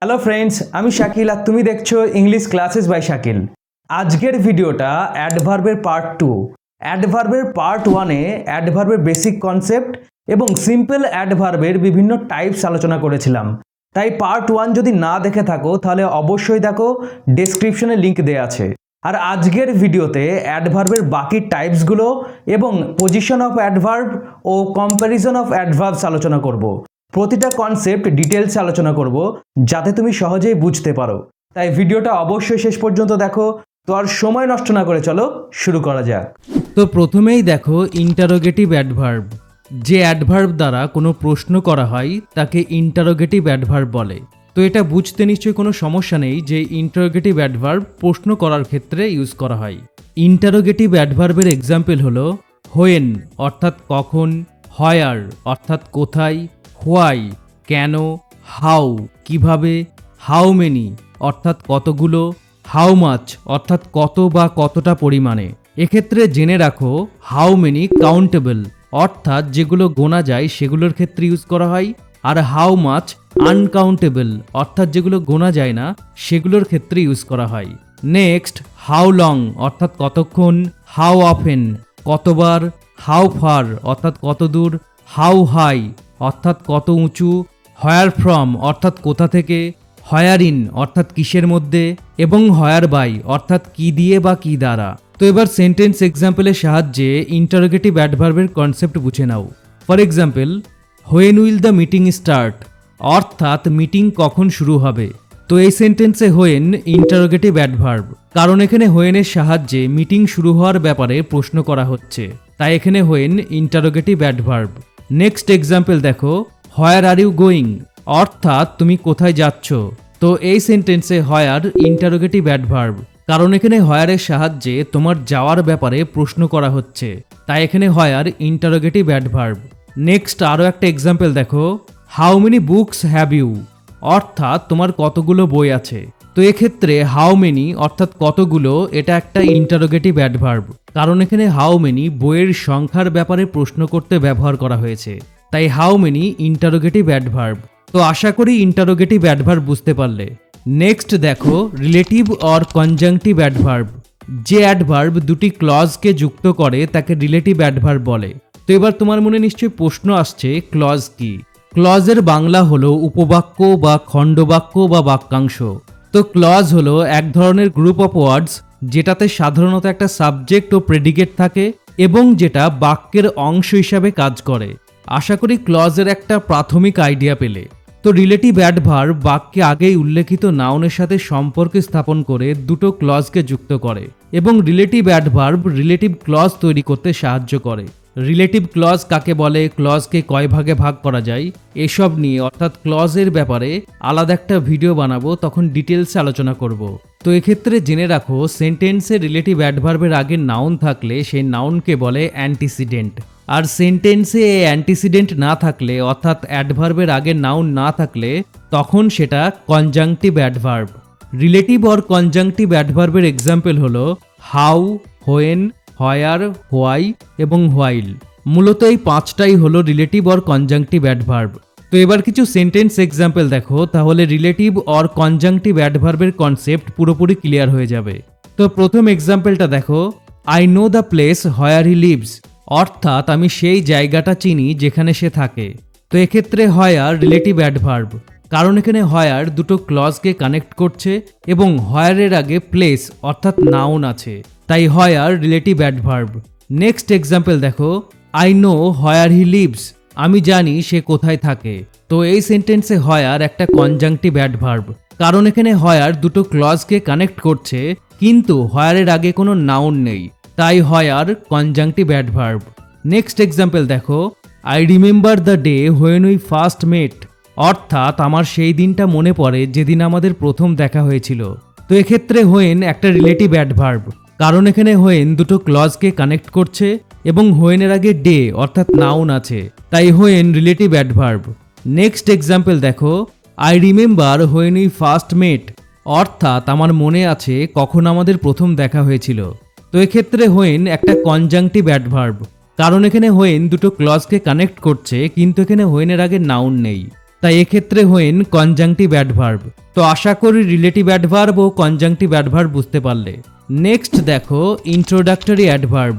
Hello friends, আমি শাকিল আর তুমি দেখছো ইংলিশ ক্লাসেস বাই শাকিল। আজকের ভিডিওটা অ্যাডভার্বের পার্ট 2। অ্যাডভার্বের পার্ট 1-এ অ্যাডভার্বের বেসিক কনসেপ্ট এবং সিম্পল অ্যাডভার্বের বিভিন্ন টাইপস আলোচনা করেছিলাম। তাই পার্ট 1 যদি না দেখে থাকো তাহলে অবশ্যই দেখো, ডেসক্রিপশনে লিংক দেওয়া আছে। আর আজকের ভিডিওতে অ্যাডভার্বের বাকি টাইপসগুলো এবং পজিশন অফ অ্যাডভার্ব ও কম্প্যারিজন অফ অ্যাডভার্বস আলোচনা করব। প্রতিটা কনসেপ্ট ডিটেলসে আলোচনা করব যাতে তুমি সহজেই বুঝতে পারো। তাই ভিডিওটা অবশ্যই শেষ পর্যন্ত দেখো। তো আর সময় নষ্ট না করে চলো শুরু করা যাক। তো প্রথমেই দেখো ইন্টারোগেটিভ অ্যাডভার্ব। যে অ্যাডভার্ব দ্বারা কোনো প্রশ্ন করা হয় তাকে ইন্টারোগেটিভ অ্যাডভার্ব বলে। তো এটা বুঝতে নিশ্চয়ই কোনো সমস্যা নেই যে ইন্টারোগেটিভ অ্যাডভার্ব প্রশ্ন করার ক্ষেত্রে ইউজ করা হয়। ইন্টারোগেটিভ অ্যাডভার্বের এক্সাম্পল হলো হোয়েন অর্থাৎ কখন, হয়ার অর্থাৎ কোথায়, হোয়াই কেন, হাউ কিভাবে, হাউ মেনি অর্থাৎ কতগুলো, হাউ মাচ অর্থাৎ কত বা কতটা পরিমাণে। এক্ষেত্রে জেনে রাখো হাউ মেনি কাউন্টেবল অর্থাৎ যেগুলো গোনা যায় সেগুলোর ক্ষেত্রে ইউজ করা হয়, আর হাউ মাচ আনকাউন্টেবল অর্থাৎ যেগুলো গোনা যায় না সেগুলোর ক্ষেত্রে ইউজ করা হয়। নেক্সট হাউ লং অর্থাৎ কতক্ষণ, হাউ অফেন কতবার, হাউ ফার অর্থাৎ কত দূর, হাউ হাই অর্থাৎ কত উঁচু, হয়ার ফ্রম অর্থাৎ কোথা থেকে, হয়ার ইন অর্থাৎ কিসের মধ্যে, এবং হয়ার বাই অর্থাৎ কি দিয়ে বা কি দ্বারা। তো এবার সেন্টেন্স এক্সাম্পলের সাহায্যে ইন্টারোগেটিভ অ্যাডভার্বের কনসেপ্ট বুঝে নাও। For example, when will the meeting start অর্থাৎ মিটিং কখন শুরু হবে। তো এই সেন্টেন্সে হোয়েন ইন্টারোগেটিভ অ্যাডভার্ব, কারণ এখানে হোয়েনের সাহায্যে মিটিং শুরু হওয়ার ব্যাপারে প্রশ্ন করা হচ্ছে, তাই এখানে when interrogative adverb. Next example দেখো, হোয়ার আর ইউ গোয়িং অর্থাৎ তুমি কোথায় যাচ্ছ। তো এই সেন্টেন্সে হোয়ার ইন্টারোগেটিভ অ্যাডভার্ব, কারণ এখানে হোয়ারের সাহায্যে তোমার যাওয়ার ব্যাপারে প্রশ্ন করা হচ্ছে, তাই এখানে হোয়ার ইন্টারোগেটিভ অ্যাডভার্ব। নেক্সট আরও একটা এক্সাম্পল দেখো, how many books have you অর্থাৎ তোমার কতগুলো বই আছে। তো এক্ষেত্রে হাউ মেনি অর্থাৎ কতগুলো এটা একটা ইন্টারোগেটিভ অ্যাডভার্ব, কারণ এখানে হাউ মেনি বইয়ের সংখ্যার ব্যাপারে প্রশ্ন করতে ব্যবহার করা হয়েছে, তাই হাউ মেনি ইন্টারোগেটিভ অ্যাডভার্ব। তো আশা করি ইন্টারোগেটিভ অ্যাডভার্ব বুঝতে পারলে। নেক্সট দেখো রিলেটিভ অর কনজাংটিভ অ্যাডভার্ব। যে অ্যাডভার্ব দুটি ক্লজকে যুক্ত করে তাকে রিলেটিভ অ্যাডভার্ব বলে। তো এবার তোমার মনে নিশ্চয়ই প্রশ্ন আসছে ক্লজ কি। ক্লজের বাংলা হলো উপবাক্য বা খণ্ডবাক্য বা বাক্যাংশ। তো ক্লজ হলো এক ধরনের গ্রুপ অফ ওয়ার্ডস যেটাতে সাধারণত একটা সাবজেক্ট ও প্রেডিকেট থাকে এবং যেটা বাক্যের অংশ হিসাবে কাজ করে। আশা করি ক্লজের একটা প্রাথমিক আইডিয়া পেলে। তো রিলেটিভ অ্যাডভার্ব বাক্যে আগেই উল্লেখিত নাউনের সাথে সম্পর্ক স্থাপন করে দুটো ক্লজকে যুক্ত করে এবং রিলেটিভ অ্যাডভার্ব রিলেটিভ ক্লজ তৈরি করতে সাহায্য করে। রিলেটিভ ক্লজ কাকে বলে, ক্লজকে কয় ভাগে ভাগ করা যায়, এসব নিয়ে অর্থাৎ ক্লজের ব্যাপারে আলাদা একটা ভিডিও বানাবো, তখন ডিটেলসে আলোচনা করব। তো এক্ষেত্রে জেনে রাখো সেন্টেন্সে রিলেটিভ অ্যাডভার্বের আগে নাউন থাকলে সেই নাউনকে বলে অ্যান্টিসিডেন্ট, আর সেন্টেন্সে অ্যান্টিসিডেন্ট না থাকলে অর্থাৎ অ্যাডভার্বের আগে নাউন না থাকলে তখন সেটা conjunctive adverb. Relative or conjunctive অ্যাডভার্বের এক্সাম্পল হলো হাউ, হোয়েন, হোয়ার, হোয়াই এবং হোয়াইল। মূলত এই পাঁচটাই হলো রিলেটিভ অর কনজাংটিভ অ্যাডভার্ব। তো এবার কিছু সেন্টেন্স এক্সাম্পল দেখো, তাহলে রিলেটিভ অর কনজাংটিভ অ্যাডভার্বের কনসেপ্ট পুরোপুরি ক্লিয়ার হয়ে যাবে। তো প্রথম এক্সাম্পলটা দেখো, I know the place where he lives অর্থাৎ আমি সেই জায়গাটা চিনি যেখানে সে থাকে। তো এক্ষেত্রে হোয়ার রিলেটিভ অ্যাডভার্ব, কারণ এখানে হোয়ার দুটো ক্লজকে কানেক্ট করছে এবং হোয়ারের আগে প্লেস অর্থাৎ নাউন আছে, তাই হোয়ার রিলেটিভ অ্যাডভার্ব। নেক্সট এক্সাম্পল দেখো, I know where he lives আমি জানি সে কোথায় থাকে। তো এই সেন্টেন্সে হোয়ার একটা কনজাংটিভ অ্যাডভার্ব, কারণ এখানে হোয়ার দুটো ক্লজকে কানেক্ট করছে কিন্তু হোয়ারের আগে কোনো নাউন নেই, তাই where conjunctive adverb. Next example দেখো, I remember the day when we first met অর্থাৎ আমার সেই দিনটা মনে পড়ে যেদিন আমাদের প্রথম দেখা হয়েছিল। তো এক্ষেত্রে হোয়েন একটা রিলেটিভ অ্যাডভার্ব, কারণ এখানে হোয়েন দুটো ক্লজকে কানেক্ট করছে এবং হোয়েনের আগে ডে অর্থাৎ নাউন আছে, তাই when relative adverb. Next example দেখো, I remember when we first met অর্থাৎ আমার মনে আছে কখন আমাদের প্রথম দেখা হয়েছিল। তো এক্ষেত্রে হোয়েন একটা কনজাংটিভ অ্যাডভার্ব, কারণ এখানে হোয়েন দুটো ক্লজকে কানেক্ট করছে কিন্তু এখানে হোয়েনের আগে নাউন নেই, তাই এক্ষেত্রে হোয়েন কনজাংটিভ অ্যাডভার্ব। তো আশা করি রিলেটিভ অ্যাডভার্ব ও কনজাংটিভ অ্যাডভার্ব বুঝতে পারলে। নেক্সট দেখো ইন্ট্রোডাক্টরি অ্যাডভার্ব।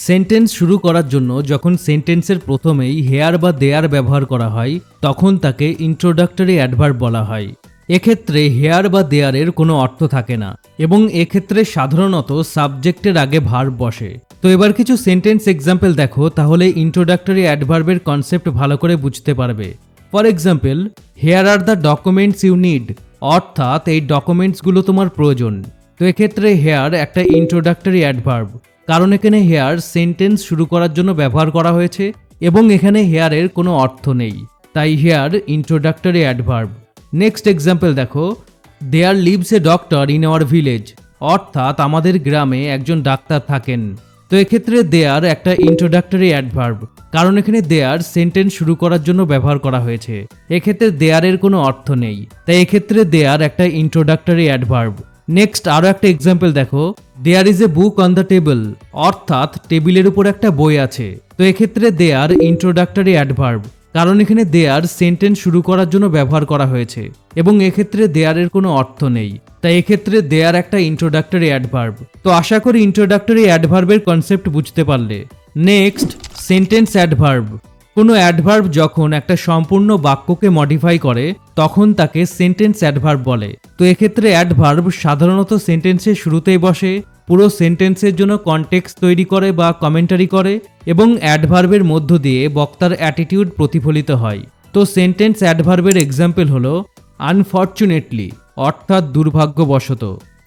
সেন্টেন্স শুরু করার জন্য যখন সেন্টেন্সের প্রথমেই হেয়ার বা দেয়ার ব্যবহার করা হয় তখন তাকে ইন্ট্রোডাক্টরি অ্যাডভার্ব বলা হয়। এক্ষেত্রে হেয়ার বা দেয়ারের কোনো অর্থ থাকে না এবং এক্ষেত্রে সাধারণত সাবজেক্টের আগে ভার্ব বসে। তো এবার কিছু সেন্টেন্স এক্সাম্পল দেখো, তাহলে ইন্ট্রোডাক্টরি অ্যাডভার্বের কনসেপ্ট ভালো করে বুঝতে পারবে। For example, here are the documents you need, অর্থাৎ এই ডকুমেন্টসগুলো তোমার প্রয়োজন। তো এক্ষেত্রে হেয়ার একটা ইন্ট্রোডাক্টরি অ্যাডভার্ব, কারণ এখানে হেয়ার সেন্টেন্স শুরু করার জন্য ব্যবহার করা হয়েছে এবং এখানে হেয়ারের কোনো অর্থ নেই, তাই here introductory adverb. Next example দেখো, there lives a doctor in our village, অর্থাৎ আমাদের গ্রামে একজন ডাক্তার থাকেন। তো এক্ষেত্রে দেয়ার একটা ইন্ট্রোডাক্টরি অ্যাডভার্ব, কারণ এখানে দেয়ার সেন্টেন্স শুরু করার জন্য ব্যবহার করা হয়েছে। এক্ষেত্রে দেয়ারের কোনো অর্থ নেই, তাই এক্ষেত্রে দেয়ার একটা ইন্ট্রোডাক্টরি অ্যাডভার্ব। নেক্সট আরও একটা এক্সাম্পল দেখো, there is a book on the table, অর্থাৎ টেবিলের উপর একটা বই আছে। তো এক্ষেত্রে দেয়ার ইন্ট্রোডাক্টরি অ্যাডভার্ব, কারণ এখানে দেয়ার সেন্টেন্স শুরু করার জন্য ব্যবহার করা হয়েছে এবং এক্ষেত্রে দেয়ারের কোনো অর্থ নেই, তাই এক্ষেত্রে দেয়ার একটা ইন্ট্রোডাক্টরি অ্যাডভার্ব। তো আশা করি ইন্ট্রোডাক্টরি অ্যাডভার্বের কনসেপ্ট বুঝতে পারলে। Next sentence adverb. কোনো অ্যাডভার্ব যখন একটা সম্পূর্ণ বাক্যকে মডিফাই করে তখন তাকে সেন্টেন্স অ্যাডভার্ব বলে। তো এক্ষেত্রে অ্যাডভার্ব সাধারণত সেন্টেন্সের শুরুতেই বসে, পুরো সেন্টেন্সের জন্য কনটেক্সট তৈরি করে বা কমেন্টারি করে এবং অ্যাডভার্বের মধ্য দিয়ে বক্তার অ্যাটিটিউড প্রতিফলিত হয়। তো সেন্টেন্স অ্যাডভার্বের এক্সাম্পল হলো আনফরচুনেটলি, অর্থাৎ দুর্ভাগ্যবশত;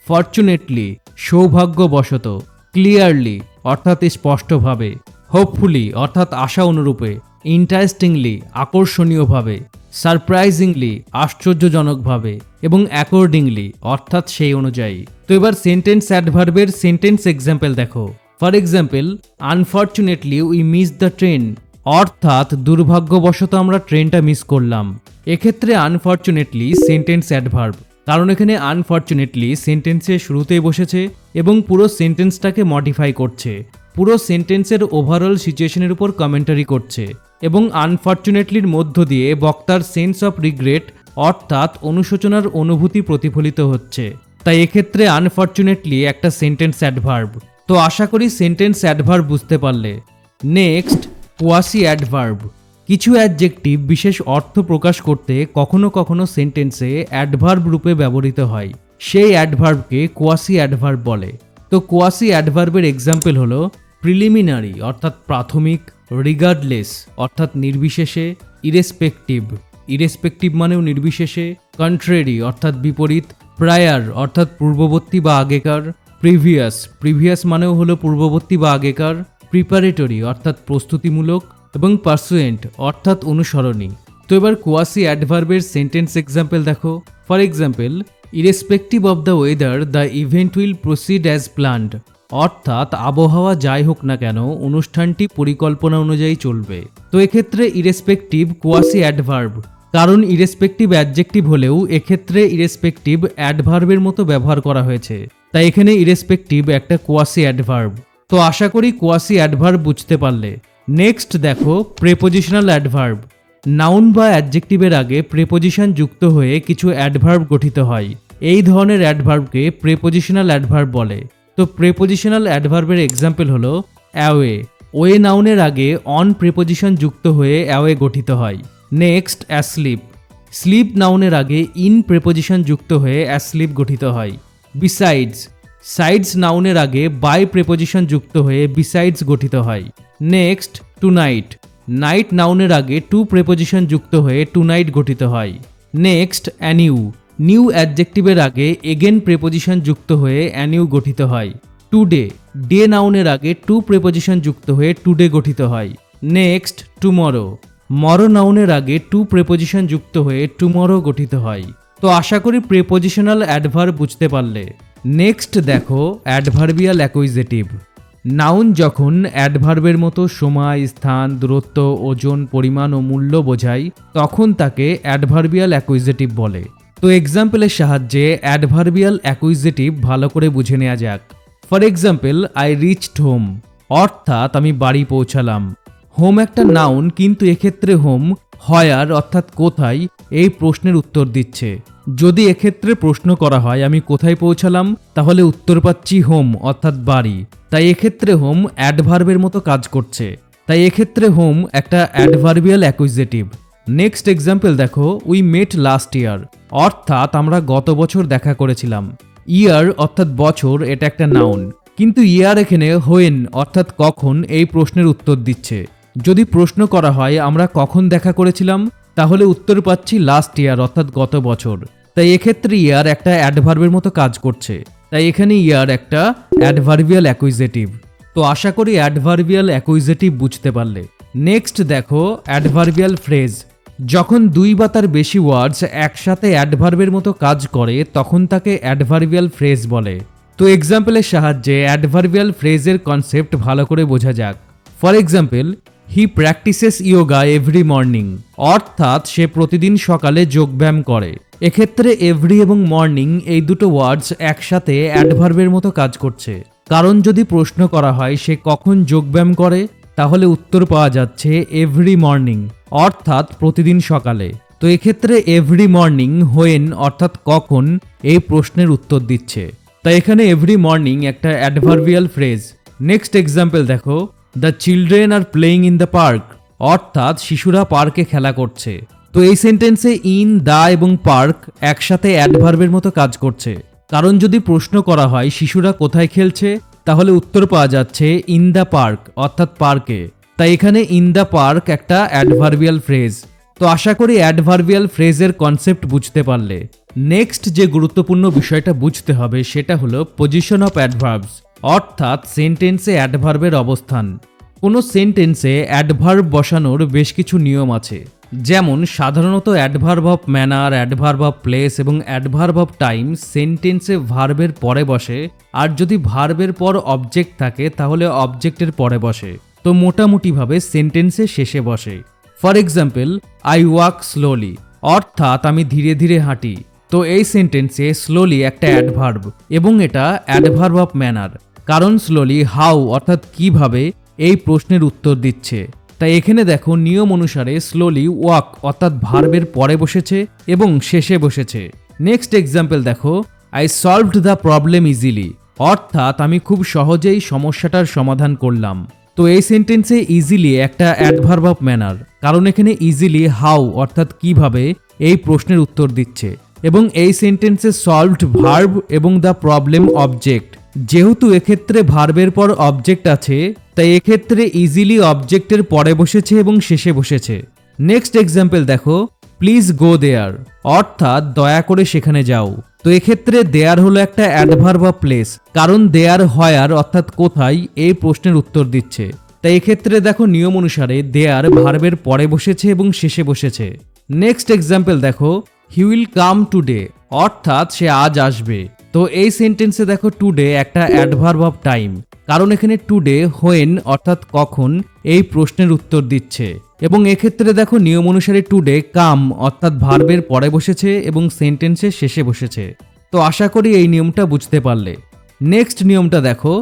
ফরচুনেটলি, সৌভাগ্যবশত; ক্লিয়ারলি, অর্থাৎ স্পষ্টভাবে; হোপফুলি, অর্থাৎ আশা অনুরূপে; ইন্টারেস্টিংলি, আকর্ষণীয়ভাবে; সারপ্রাইজিংলি, আশ্চর্যজনকভাবে; এবং অ্যাকর্ডিংলি, অর্থাৎ সেই অনুযায়ী। তো এবার সেন্টেন্স অ্যাডভার্বের সেন্টেন্স এক্সাম্পল দেখো। For example, unfortunately we miss the train, অর্থাৎ দুর্ভাগ্যবশত আমরা ট্রেনটা মিস করলাম। এক্ষেত্রে আনফরচুনেটলি সেন্টেন্স অ্যাডভার্ব, কারণ এখানে আনফরচুনেটলি সেন্টেন্সের শুরুতেই বসেছে এবং পুরো সেন্টেন্সটাকে মডিফাই করছে, পুরো সেন্টেন্সের ওভারঅল সিচুয়েশনের উপর কমেন্টারি করছে এবং আনফরচুনেটলির মধ্য দিয়ে বক্তার সেন্স অফ রিগ্রেট, অর্থাৎ অনুশোচনার অনুভূতি প্রতিফলিত হচ্ছে। তাই এক্ষেত্রে আনফরচুনেটলি একটা সেন্টেন্স অ্যাডভার্ব। তো আশা করি সেন্টেন্স অ্যাডভার্ব বুঝতে পারলে। Next quasi adverb. কিছু অ্যাডজেক্টিভ বিশেষ অর্থ প্রকাশ করতে কখনো কখনো সেন্টেন্সে অ্যাডভার্ব রূপে ব্যবহৃত হয়, সেই অ্যাডভার্বকে কোয়াসি অ্যাডভার্ব বলে। তো কোয়াসি অ্যাডভার্বের এক্সাম্পল হলো প্রিলিমিনারি, অর্থাৎ প্রাথমিক; রিগার্ডলেস, অর্থাৎ নির্বিশেষে; ইরেসপেক্টিভ, ইরেসপেক্টিভ মানেও নির্বিশেষে; কন্ট্রেরি, অর্থাৎ বিপরীত; প্রায়ার, অর্থাৎ পূর্ববর্তী বা আগেকার; প্রিভিয়াস, প্রিভিয়াস মানেও হলো পূর্ববর্তী বা আগেকার; প্রিপারেটরি, অর্থাৎ প্রস্তুতিমূলক; এবং পার্সুয়েন্ট, অর্থাৎ অনুসরণী। তো এবার কোয়াসি অ্যাডভার্বের সেন্টেন্স এক্সাম্পল দেখো। For example, irrespective of the whether the event will proceed as planned, অর্থাৎ আবহাওয়া যাই হোক না কেন অনুষ্ঠানটি পরিকল্পনা অনুযায়ী চলবে। তো এক্ষেত্রে ইরেসপেক্টিভ কোয়াসি অ্যাডভার্ব, কারণ ইরেসপেক্টিভ অ্যাডজেক্টিভ হলেও এক্ষেত্রে ইরেসপেক্টিভ অ্যাডভার্বের মতো ব্যবহার করা হয়েছে, তাই এখানে ইরেসপেক্টিভ একটা কোয়াসি অ্যাডভার্ব। তো আশা করি কোয়াসি অ্যাডভার্ব বুঝতে পারলে। নেক্সট দেখো প্রেপোজিশনাল অ্যাডভার্ব। নাউন বা অ্যাডজেক্টিভের আগে প্রেপোজিশন যুক্ত হয়ে কিছু অ্যাডভার্ব গঠিত হয়, এই ধরনের অ্যাডভার্বকে প্রেপোজিশনাল অ্যাডভার্ব বলে। তো প্রেপোজিশনাল অ্যাডভার্বের এক্সাম্পল হলো অ্যাওয়ে, ওয়ে নাউনের আগে অন প্রেপোজিশন যুক্ত হয়ে অ্যাওয়ে গঠিত হয়। নেক্সট অ্যাসলিপ, স্লিপ নাউনের আগে ইন প্রেপোজিশন যুক্ত হয়ে অ্যাসলিপ গঠিত হয়। বিসাইডস, সাইডস নাউনের আগে বাই প্রেপোজিশন যুক্ত হয়ে বিসাইডস গঠিত হয়। নেক্সট টুনাইট, নাইট নাউনের আগে টু প্রেপোজিশন যুক্ত হয়ে টুনাইট গঠিত হয়। নেক্সট অ্যানিউ, নিউ অ্যাডজেক্টিভের আগে এগেন প্রেপোজিশন যুক্ত হয়ে অ্যানিউ গঠিত হয়। টুডে, ডে নাউনের আগে টু প্রেপোজিশন যুক্ত হয়ে টুডে গঠিত হয়। নেক্সট টুমরো, মরো নাউনের আগে টু প্রেপোজিশন যুক্ত হয়ে টুমরো গঠিত হয়। তো আশা করি প্রেপোজিশনাল অ্যাডভার্ব বুঝতে পারলে। নেক্সট দেখো অ্যাডভার্বিয়াল অ্যাকুইজেটিভ। নাউন যখন অ্যাডভার্বের মতো সময়, স্থান, দূরত্ব, ওজন, পরিমাণ ও মূল্য বোঝায় তখন তাকে অ্যাডভার্বিয়াল অ্যাকুইজেটিভ বলে। তো এক্সাম্পলের সাহায্যে অ্যাডভার্বিয়াল অ্যাকুইজেটিভ ভালো করে বুঝে নেওয়া যাক। For example, I reached home, অর্থাৎ আমি বাড়ি পৌঁছালাম। হোম একটা নাউন, কিন্তু এক্ষেত্রে হোম হোয়ার অর্থাৎ কোথায় এই প্রশ্নের উত্তর দিচ্ছে। যদি এক্ষেত্রে প্রশ্ন করা হয় আমি কোথায় পৌঁছালাম, তাহলে উত্তর পাচ্ছি হোম অর্থাৎ বাড়ি। তাই এক্ষেত্রে হোম অ্যাডভার্বের মতো কাজ করছে। তাই এক্ষেত্রে হোম একটা অ্যাডভার্বিয়াল অ্যাকুইজেটিভ। নেক্সট এক্সাম্পল দেখো, উই মেট লাস্ট ইয়ার অর্থাৎ আমরা গত বছর দেখা করেছিলাম। ইয়ার অর্থাৎ বছর এটা একটা নাউন, কিন্তু ইয়ার এখানে হোয়েন অর্থাৎ কখন এই প্রশ্নের উত্তর দিচ্ছে। যদি প্রশ্ন করা হয় আমরা কখন দেখা করেছিলাম, তাহলে উত্তর পাচ্ছি লাস্ট ইয়ার অর্থাৎ গত বছর। তাই এক্ষেত্রে ইয়ার একটা অ্যাডভার্বের মতো কাজ করছে। তাই এখানে ইয়ার একটা অ্যাডভার্বিয়াল অ্যাকুইজেটিভ। তো আশা করি অ্যাডভার্বিয়াল অ্যাকুইজেটিভ বুঝতে পারলে। নেক্সট দেখো অ্যাডভার্বিয়াল ফ্রেজ। যখন দুই বা তার বেশি ওয়ার্ডস একসাথে অ্যাডভার্বের মতো কাজ করে তখন তাকে অ্যাডভার্বিয়াল ফ্রেজ বলে। তো এক্সাম্পলের সাহায্যে অ্যাডভার্বিয়াল ফ্রেজের কনসেপ্ট ভালো করে বোঝা যাক। For example, he practices yoga every morning অর্থাৎ সে প্রতিদিন সকালে যোগব্যায়াম করে। এক্ষেত্রে এভরি এবং মর্নিং এই দুটো ওয়ার্ডস একসাথে অ্যাডভার্বের মতো কাজ করছে। কারণ যদি প্রশ্ন করা হয় সে কখন যোগব্যায়াম করে, তাহলে উত্তর পাওয়া যাচ্ছে এভরি মর্নিং অর্থাৎ প্রতিদিন সকালে। তো এক্ষেত্রে এভরি মর্নিং হোয়েন অর্থাৎ কখন এই প্রশ্নের উত্তর দিচ্ছে। তাই এখানে এভরি মর্নিং একটা অ্যাডভার্বিয়াল ফ্রেজ। নেক্সট এক্সাম্পল দেখো, the children are playing in the park অর্থাৎ শিশুরা পার্কে খেলা করছে। তো এই সেন্টেন্সে ইন, দা এবং পার্ক একসাথে অ্যাডভার্বের মতো কাজ করছে। কারণ যদি প্রশ্ন করা হয় শিশুরা কোথায় খেলছে, তাহলে উত্তর পাওয়া যাচ্ছে ইন দ্য পার্ক অর্থাৎ পার্কে। তাই এখানে ইন দ্য পার্ক একটা অ্যাডভার্বিয়াল ফ্রেজ। তো আশা করি অ্যাডভার্বিয়াল ফ্রেজের কনসেপ্ট বুঝতে পারলে। নেক্সট যে গুরুত্বপূর্ণ বিষয়টা বুঝতে হবে সেটা হলো পজিশন অফ অ্যাডভার্বস অর্থাৎ সেন্টেন্সে অ্যাডভার্বের অবস্থান। কোনো সেন্টেন্সে অ্যাডভার্ব বসানোর বেশ কিছু নিয়ম আছে। যেমন সাধারণত adverb of manner, adverb of place এবং অ্যাডভার্ব অফ টাইম সেন্টেন্সে ভার্বের পরে বসে, আর যদি ভার্বের পর অবজেক্ট থাকে তাহলে অবজেক্টের পরে বসে। তো মোটামুটিভাবে সেন্টেন্সে শেষে বসে। For example, I walk slowly অর্থাৎ আমি ধীরে ধীরে হাঁটি। তো এই সেন্টেন্সে স্লোলি একটা অ্যাডভার্ব এবং এটা অ্যাডভার্ব অফ ম্যানার। কারণ স্লোলি হাউ অর্থাৎ কিভাবে এই প্রশ্নের উত্তর দিচ্ছে। তাই এখানে দেখো নিয়ম অনুসারে স্লোলি ওয়াক অর্থাৎ ভার্বের পরে বসেছে এবং শেষে বসেছে। নেক্সট এক্সাম্পল দেখো, I solved the problem easily অর্থাৎ আমি খুব সহজেই সমস্যাটার সমাধান করলাম। তো এই সেন্টেন্সে ইজিলি একটা অ্যাডভার্ব অফ ম্যানার, কারণ এখানে ইজিলি হাউ অর্থাৎ কিভাবে এই প্রশ্নের উত্তর দিচ্ছে। এবং এই সেন্টেন্সে সলভড ভার্ব এবং দ্য প্রবলেম অবজেক্ট। যেহেতু এক্ষেত্রে ভার্বের পর অবজেক্ট আছে, তাই এক্ষেত্রে ইজিলি অবজেক্টের পরে বসেছে এবং শেষে বসেছে। নেক্সট এক্সাম্পল দেখো, প্লিজ গো দেয়ার অর্থাৎ দয়া করে সেখানে যাও। তো এক্ষেত্রে দেয়ার হলো একটা অ্যাডভার্ব অফ প্লেস, কারণ দেয়ার হোয়ার অর্থাৎ কোথায় এই প্রশ্নের উত্তর দিচ্ছে। তাই এক্ষেত্রে দেখো নিয়ম অনুসারে দেয়ার ভার্বের পরে বসেছে এবং শেষে বসেছে। নেক্সট এক্সাম্পল দেখো, হি উইল কাম টুডে অর্থাৎ সে আজ আসবে। তো এই সেন্টেন্সে দেখো টুডে একটা অ্যাডভার্ব অফ টাইম, কারণ এখানে টুডে হোয়েন অর্থাৎ কখন এই প্রশ্নের উত্তর দিচ্ছে। এবং এক্ষেত্রে দেখো নিয়ম অনুসারে টুডে কাম অর্থাৎ ভার্বের পরে বসেছে এবং সেন্টেন্সের শেষে বসেছে। তো আশা করি এই নিয়মটা বুঝতে পারলে। নেক্সট নিয়মটা দেখো,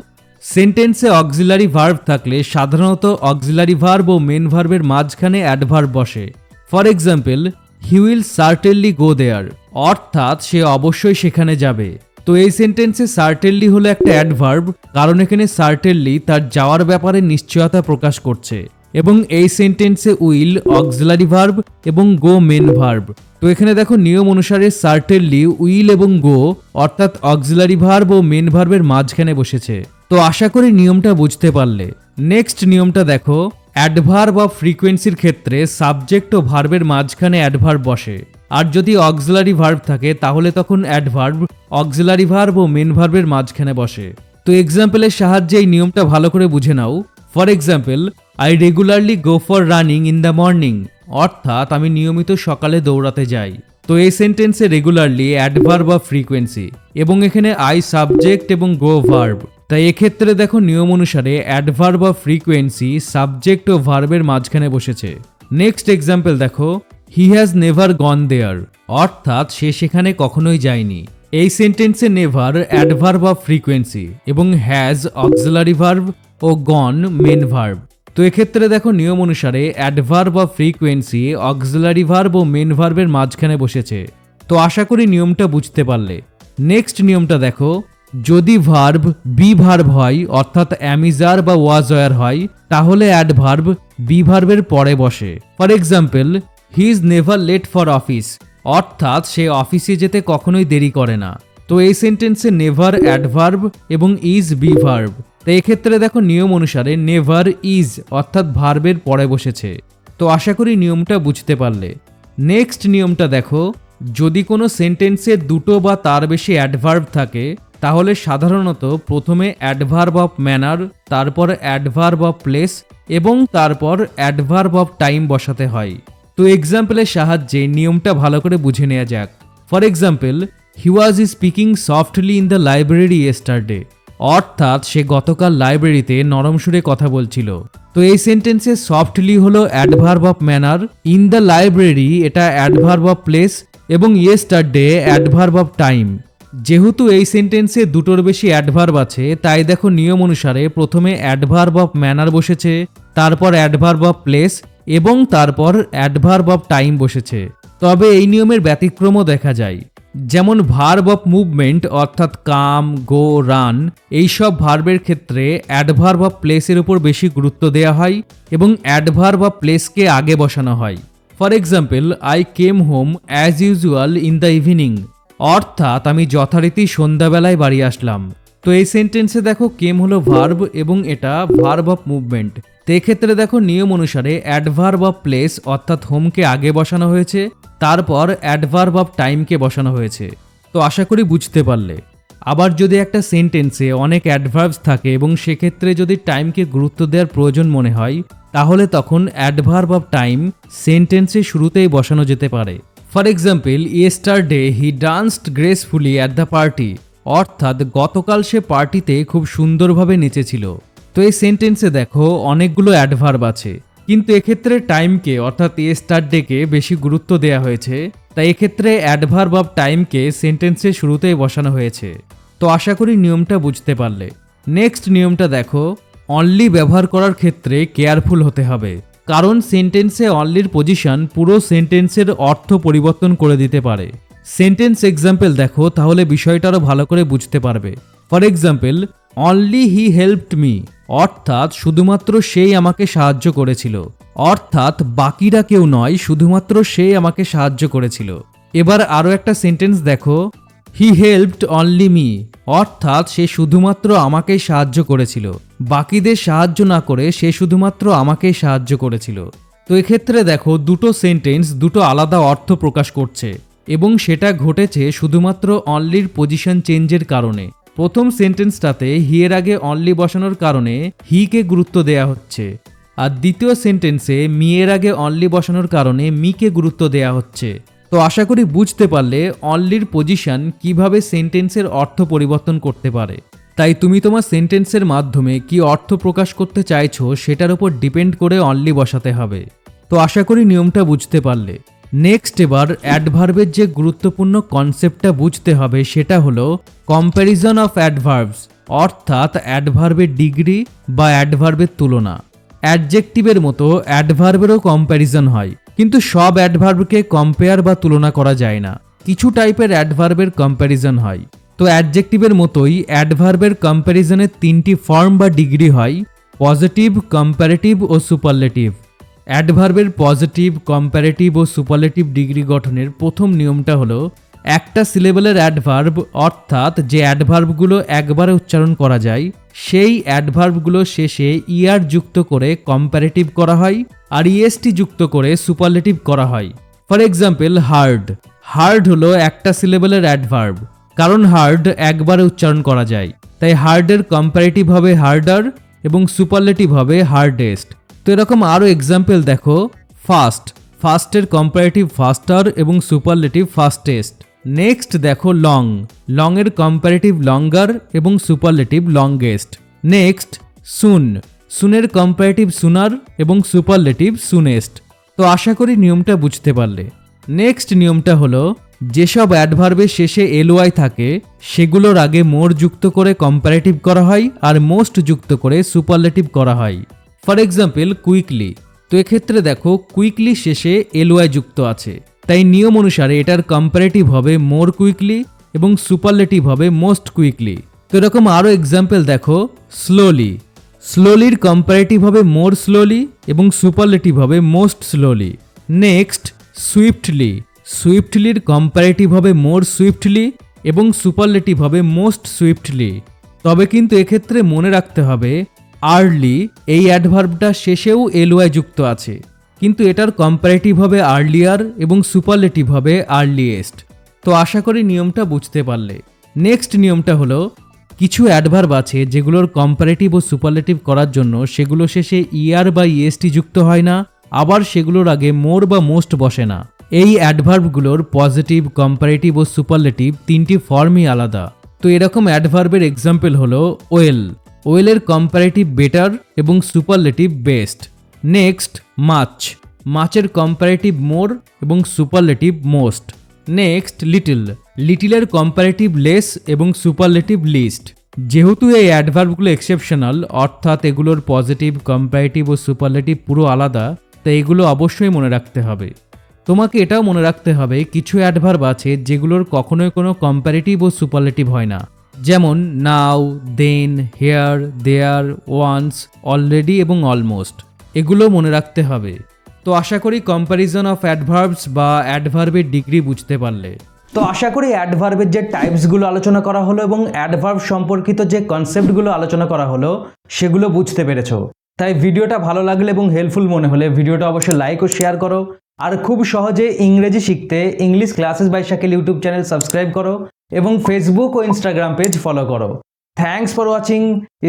সেন্টেন্সে অক্সিলারি ভার্ব থাকলে সাধারণত অক্সিলারি ভার্ব ও মেন ভার্বের মাঝখানে অ্যাডভার্ব বসে। For example, he will certainly go there অর্থাৎ সে অবশ্যই সেখানে যাবে। তো এই সেন্টেন্সে সার্টেনলি হলো একটা অ্যাডভার্ব, কারণ এখানে সার্টেনলি তার যাওয়ার ব্যাপারে নিশ্চয়তা প্রকাশ করছে। এবং এই সেন্টেন্সে উইল অক্সিলারি ভার্ব এবং গো মেন ভার্ব। তো এখানে দেখো নিয়ম অনুসারে সার্টেনলি উইল এবং গো অর্থাৎ অক্সিলারি ভার্ব ও মেন ভার্বের মাঝখানে বসেছে। তো আশা করি নিয়মটা বুঝতে পারলে। নেক্সট নিয়মটা দেখো, অ্যাডভার্ব অফ ফ্রিকোয়েন্সির ক্ষেত্রে সাবজেক্ট ও ভার্বের মাঝখানে অ্যাডভার্ব বসে। আর যদি অক্সিলারি ভার্ব থাকে তাহলে তখন অ্যাডভার্ব অক্সিলারি ভার্ব ও মেন ভার্বের মাঝখানে বসে। তো এক্সাম্পলের সাহায্যে এই নিয়মটা ভালো করে বুঝে নাও। For example, I regularly go for running in the morning অর্থাৎ আমি নিয়মিত সকালে দৌড়াতে যাই। তো এই সেন্টেন্সে রেগুলারলি অ্যাডভার্ব অফ ফ্রিকোয়েন্সি এবং এখানে আই সাবজেক্ট এবং গো ভার্ব। তাই এক্ষেত্রে দেখো নিয়ম অনুসারে অ্যাডভার্ব অফ ফ্রিকোয়েন্সি সাবজেক্ট ও ভার্বের মাঝখানে বসেছে। নেক্সট এক্সাম্পল দেখো, হি হ্যাজ নেভার গন দেয়ার অর্থাৎ সে সেখানে কখনোই যায়নি। এই সেন্টেন্সে নেভার অ্যাডভার্ব অফ ফ্রিকোয়েন্সি এবং হ্যাজ অক্সিলারি ভার্ব ও গন মেন ভার্ব। তো এক্ষেত্রে দেখো নিয়ম অনুসারে অ্যাডভার্ব বা ফ্রিকোয়েন্সি অক্সিলারি ভার্ব ও মেন ভার্বের মাঝখানে বসেছে। তো আশা করি নিয়মটা বুঝতে পারলে। নেক্সট নিয়মটা দেখো, যদি ভার্ব বি ভার্ব হয় অর্থাৎ অ্যামিজার বা ওয়াজয়ার হয় তাহলে অ্যাডভার্ব বি ভার্বের পরে বসে। For example, he is never late for office, অর্থাৎ সে অফিসে যেতে কখনোই দেরি করে না। তো এই সেন্টেন্সে নেভার অ্যাডভার্ব এবং ইজ বি ভার্ব। তো এক্ষেত্রে দেখো নিয়ম অনুসারে নেভার ইজ অর্থাৎ ভার্বের পরে বসেছে। তো আশা করি নিয়মটা বুঝতে পারলে। নেক্সট নিয়মটা দেখো, যদি কোনো সেন্টেন্সে দুটো বা তার বেশি অ্যাডভার্ব থাকে তাহলে সাধারণত প্রথমে অ্যাডভার্ব অফ ম্যানার, তারপর অ্যাডভার্ব অফ প্লেস এবং তারপর অ্যাডভার্ব অফ টাইম বসাতে হয়। তো এক্সাম্পলের সাহায্যে নিয়মটা ভালো করে বুঝে নেওয়া যাক। For example, he was speaking softly in the library yesterday, অর্থাৎ সে গতকাল লাইব্রেরিতে নরম সুরে কথা বলছিল। তো এই সেন্টেন্সে সফটলি হলো adverb of manner, in the library এটা অ্যাডভার্ব অফ প্লেস এবং ইয়েস্টারডে অ্যাডভার্ব অফ টাইম। যেহেতু এই সেন্টেন্সে দুটোর বেশি অ্যাডভার্ব আছে তাই দেখো নিয়ম অনুসারে প্রথমে অ্যাডভার্ব অফ ম্যানার বসেছে, তারপর অ্যাডভার্ব অফ প্লেস এবং তারপর অ্যাডভার্ব অফ টাইম বসেছে। তবে এই নিয়মের ব্যতিক্রমও দেখা যায়, যেমন ভার্ব অফ মুভমেন্ট অর্থাৎ কাম, গো, রান এইসব ভার্বের ক্ষেত্রে অ্যাডভার্ব অফ প্লেসের উপর বেশি গুরুত্ব দেওয়া হয় এবং অ্যাডভার্ব অফ প্লেসকে আগে বসানো হয়। For example, I came home as usual in the evening, অর্থাৎ আমি যথারীতি সন্ধ্যাবেলায় বাড়ি আসলাম। তো এই সেন্টেন্সে দেখো কেম হলো ভার্ব এবং এটা ভার্ব অফ মুভমেন্ট। তো এক্ষেত্রে দেখো নিয়ম অনুসারে অ্যাডভার্ব অফ প্লেস অর্থাৎ হোমকে আগে বসানো হয়েছে, তারপর অ্যাডভার্ব অফ টাইমকে বসানো হয়েছে। তো আশা করি বুঝতে পারলে। আবার যদি একটা সেন্টেন্সে অনেক অ্যাডভার্বস থাকে এবং সেক্ষেত্রে যদি টাইমকে গুরুত্ব দেওয়ার প্রয়োজন মনে হয় তাহলে তখন অ্যাডভার্ব অফ টাইম সেন্টেন্সের শুরুতেই বসানো যেতে পারে। For example, yesterday he danced gracefully at the party, অর্থাৎ গতকাল সে পার্টিতে খুব সুন্দরভাবে নেচেছিল। তো এই সেন্টেন্সে দেখো অনেকগুলো অ্যাডভার্ব আছে, কিন্তু এক্ষেত্রে টাইমকে অর্থাৎ ইয়েস্টারডেকে বেশি গুরুত্ব দেওয়া হয়েছে, তাই এক্ষেত্রে অ্যাডভার্ব অফ টাইমকে সেন্টেন্সের শুরুতেই বসানো হয়েছে। তো আশা করি নিয়মটা বুঝতে পারলে। নেক্সট নিয়মটা দেখো, অনলি ব্যবহার করার ক্ষেত্রে কেয়ারফুল হতে হবে, কারণ সেন্টেন্সে অনলির পজিশন পুরো সেন্টেন্সের অর্থ পরিবর্তন করে দিতে পারে। সেন্টেন্স এক্সাম্পল দেখো তাহলে বিষয়টা আরো ভালো করে বুঝতে পারবে। For example, only he helped me, অর্থাৎ শুধুমাত্র সেই আমাকে সাহায্য করেছিল, অর্থাৎ বাকিরা কেউ নয়, শুধুমাত্র সেই আমাকে সাহায্য করেছিল। এবার আরো একটা সেন্টেন্স দেখো, হি হেল্পড অনলি মি, অর্থাৎ সে শুধুমাত্র আমাকেই সাহায্য করেছিল, বাকিদের সাহায্য না করে সে শুধুমাত্র আমাকেই সাহায্য করেছিল। তো এক্ষেত্রে দেখো দুটো সেন্টেন্স দুটো আলাদা অর্থ প্রকাশ করছে এবং সেটা ঘটেছে শুধুমাত্র অনলির পজিশন চেঞ্জের কারণে। প্রথম সেন্টেন্সটাতে হি এর আগে অনলি বসানোর কারণে হি কে গুরুত্ব দেয়া হচ্ছে, আর দ্বিতীয় সেন্টেন্সে মি এর আগে অনলি বসানোর কারণে মি কে গুরুত্ব দেয়া হচ্ছে। তো আশা করি বুঝতে পারলে অনলির পজিশন কিভাবে সেন্টেন্সের অর্থ পরিবর্তন করতে পারে। তাই তুমি তোমার সেন্টেন্সের মাধ্যমে কি অর্থ প্রকাশ করতে চাইছো সেটার উপর ডিপেন্ড করে অনলি বসাতে হবে। তো আশা করি নিয়মটা বুঝতে পারলে। নেক্সট এবার অ্যাডভার্বের যে গুরুত্বপূর্ণ কনসেপ্টটা বুঝতে হবে সেটা হলো কম্প্যারিজন অফ অ্যাডভার্বস, অর্থাৎ অ্যাডভার্বের ডিগ্রি বা অ্যাডভার্বের তুলনা। অ্যাডজেক্টিভের মতো অ্যাডভার্বেরও কম্প্যারিজন হয়, কিন্তু সব অ্যাডভার্বকে কম্পেয়ার বা তুলনা করা যায় না। কিছু টাইপের অ্যাডভার্বের কম্প্যারিজন হয়। তো অ্যাডজেক্টিভের মতোই অ্যাডভার্বের কম্প্যারিজনের তিনটি ফর্ম বা ডিগ্রি হয়, পজিটিভ, কম্প্যারেটিভ ও সুপারলেটিভ। অ্যাডভার্বের পজিটিভ, কম্প্যারেটিভ ও সুপারলেটিভ ডিগ্রি গঠনের প্রথম নিয়মটা হলো একটা সিলেবলের অ্যাডভার্ব, অর্থাৎ যে অ্যাডভার্বগুলো একবারে উচ্চারণ করা যায় সেই অ্যাডভার্বগুলো শেষে ইআর যুক্ত করে কম্প্যারেটিভ করা হয় আর ইএসটি যুক্ত করে সুপারলেটিভ করা হয়। For example, hard. হার্ড হলো একটা সিলেবলের অ্যাডভার্ব, কারণ হার্ড একবারে উচ্চারণ করা যায়, তাই হার্ডের কম্প্যারেটিভ হবে হার্ডার এবং সুপারলেটিভ হবে হার্ডেস্ট। তো এরকম আরও এক্সাম্পল দেখো, ফাস্ট। ফাস্টের কম্প্যারেটিভ ফাস্টার এবং সুপারলেটিভ ফাস্টেস্ট। নেক্সট দেখো লং। লং এর কম্প্যারেটিভ লঙ্গার এবং সুপারলেটিভ লংগেস্ট। নেক্সট সুন। সুনের কম্প্যারেটিভ সুনার এবং সুপারলেটিভ সুনেস্ট। তো আশা করি নিয়মটা বুঝতে পারলে। নেক্সট নিয়মটা হলো যেসব অ্যাডভার্বের শেষে এলওয়াই থাকে সেগুলোর আগে মোর যুক্ত করে কম্প্যারেটিভ করা হয় আর মোস্ট যুক্ত করে সুপারলেটিভ করা হয়। ফর এক্সাম্পল কুইকলি, তো এক্ষেত্রে দেখো কুইকলি শেষে এলওয়াই যুক্ত আছে, তাই নিয়ম অনুসারে এটার কম্পারেটিভ হবে মোর কুইকলি এবং সুপারলেটিভ হবে মোস্ট কুইকলি। তো এরকম আরও এক্সাম্পল দেখো, স্লোলি, স্লোলির কম্পারেটিভ হবে মোর স্লোলি এবং সুপারলেটিভ হবে মোস্ট স্লোলি। নেক্সট সুইফটলি, সুইফটলির কম্পারেটিভ হবে মোর সুইফটলি এবং সুপারলেটিভ হবে মোস্ট সুইফটলি। তবে কিন্তু এক্ষেত্রে মনে রাখতে হবে আর্লি এই অ্যাডভার্বটা শেষেও এলওয়াই যুক্ত আছে, কিন্তু এটার কম্পারেটিভ হবে আর্লিয়ার এবং সুপারলেটিভ হবে আর্লিয়েস্ট। তো আশা করি নিয়মটা বুঝতে পারলে। নেক্সট নিয়মটা হলো, কিছু অ্যাডভার্ব আছে যেগুলোর কম্পারেটিভ ও সুপারলেটিভ করার জন্য সেগুলো শেষে ইআর বা ইএসটি যুক্ত হয় না, আবার সেগুলোর আগে মোর বা মোস্ট বসে না। এই অ্যাডভার্বগুলোর পজিটিভ, কম্পারেটিভ ও সুপারলেটিভ তিনটি ফর্মই আলাদা। তো এরকম অ্যাডভার্বের এক্সাম্পল হলো ওয়েল, ওয়েলের কম্পারেটিভ বেটার এবং সুপারলেটিভ বেস্ট। নেক্সট মাচ, মাচের কম্পারেটিভ মোর এবং সুপারলেটিভ মোস্ট। নেক্সট লিটল, লিটিলের কম্পারেটিভ লেস এবং সুপারলেটিভ লিস্ট। যেহেতু এই অ্যাডভার্বগুলো এক্সেপশনাল, অর্থাৎ এগুলোর পজিটিভ, কম্পারেটিভ ও সুপারলেটিভ পুরো আলাদা, তাই এগুলো অবশ্যই মনে রাখতে হবে। তোমাকে এটাও মনে রাখতে হবে কিছু অ্যাডভার্ব আছে যেগুলোর কখনোই কোনো কম্পারেটিভ ও সুপারলেটিভ হয় না, যেমন নাও, দেন, হেয়ার, দেয়ার, ওয়ান্স, অলরেডি এবং অলমোস্ট। এগুলো মনে রাখতে হবে। তো আশা করি কম্প্যারিজন অফ অ্যাডভার্বস বা অ্যাডভার্বের ডিগ্রি বুঝতে পারলে। তো আশা করি অ্যাডভার্বের যে টাইপসগুলো আলোচনা করা হলো এবং অ্যাডভার্ব সম্পর্কিত যে কনসেপ্টগুলো আলোচনা করা হলো সেগুলো বুঝতে পেরেছো। তাই ভিডিওটা ভালো লাগলে এবং হেল্পফুল মনে হলে ভিডিওটা অবশ্যই লাইক ও শেয়ার করো। আর খুব সহজে ইংরেজি শিখতে English classes by Shakil YouTube channel subscribe করো এবং ফেসবুক ও ইনস্টাগ্রাম পেজ ফলো করো। Thanks for watching,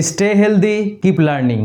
stay healthy, keep learning.